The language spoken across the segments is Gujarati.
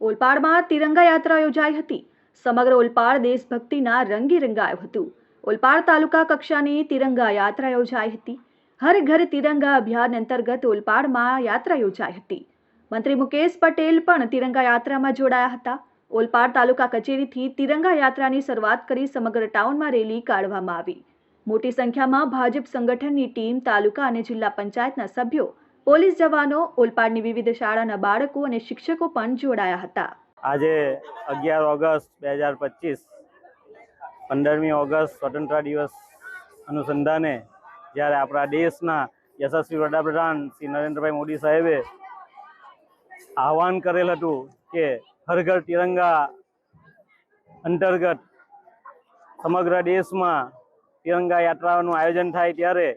ઓલપાડમાં તિરંગા યાત્રા યોજાઈ હતી। સમગ્ર ઓલપાડ દેશભક્તિના રંગે રંગાયું હતું। ઓલપાડ તાલુકા કક્ષાની તિરંગા યાત્રા યોજાઈ હતી। હર ઘર તિરંગા અભિયાન અંતર્ગત ઓલપાડમાં યાત્રા યોજાઈ હતી। મંત્રી મુકેશ પટેલ પણ તિરંગા યાત્રામાં જોડાયા હતા। ઓલપાડ તાલુકા કચેરીથી તિરંગા યાત્રાની શરૂઆત કરી સમગ્ર ટાઉનમાં રેલી કાઢવામાં આવી। મોટી સંખ્યામાં ભાજપ સંગઠનની ટીમ, તાલુકા અને જિલ્લા પંચાયતના સભ્યો, પોલીસ જવાનો, ઓલપાડની વિવિધ શાળાના બાળકો અને શિક્ષકો પણ જોડાયા હતા। આજે 11 ઓગસ્ટ 2025 15મી ઓગસ્ટ સ્વતંત્રતા દિવસ અનુસંધાને જ્યારે આપણા દેશના યશસ્વી વડાપ્રધાન શ્રી નરેન્દ્રભાઈ મોદી સાહેબે આહવાન કરેલ હતું કે હર ઘર તિરંગા અંતર્ગત સમગ્ર દેશમાં તિરંગા યાત્રાનું આયોજન થાય જ્યારે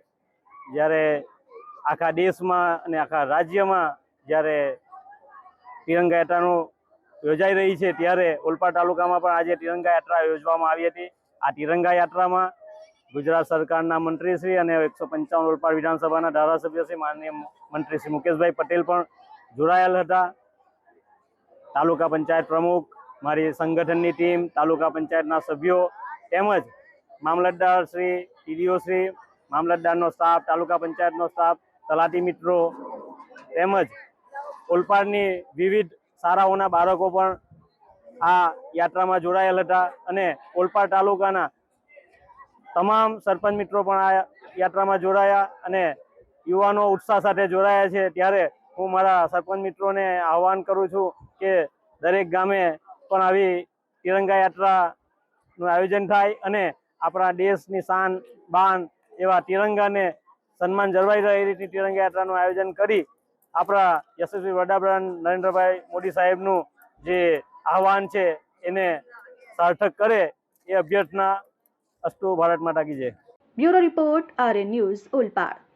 આખા દેશમાં અને આખા રાજ્યમાં જ્યારે તિરંગા યાત્રાનું યોજાઈ રહી છે ત્યારે ઓલપાડ તાલુકામાં પણ આજે તિરંગા યાત્રા યોજવામાં આવી હતી। આ તિરંગા યાત્રામાં ગુજરાત સરકારના મંત્રીશ્રી અને 155 ઓલપાડ વિધાનસભાના ધારાસભ્ય શ્રી માનનીય મંત્રી શ્રી મુકેશભાઈ પટેલ પણ જોડાયેલ હતા। તાલુકા પંચાયત પ્રમુખ, મારી સંગઠનની ટીમ, તાલુકા પંચાયતના સભ્યો તેમજ મામલતદાર શ્રી, ટીડીઓ શ્રી, મામલતદારનો સ્ટાફ, તાલુકા પંચાયતનો સ્ટાફ, તલાટી મિત્રો તેમજ ઓલપાડની વિવિધ શાળાઓના બાળકો પણ આ યાત્રામાં જોડાયેલ હતા અને ઓલપાડ તાલુકાના તમામ સરપંચ મિત્રો પણ આ યાત્રામાં જોડાયા અને યુવાનો ઉત્સાહ સાથે જોડાયા છે। ત્યારે હું મારા સરપંચ મિત્રોને આહવાન કરું છું કે દરેક ગામે પણ આવી તિરંગા યાત્રાનું આયોજન થાય અને આપણા દેશની શાન બાન એવા તિરંગાને સન્માન જળવાઈ રહે એ રીતની તિરંગા યાત્રાનું આયોજન કરી આપણા યશસ્વી વડાપ્રધાન નરેન્દ્રભાઈ મોદી સાહેબનું જે આહવાન છે એને સાર્થક કરે એ અભ્યર્થના અસ્તુ। ભારત માતા કી જય। Bureau report, RN news, Olpad.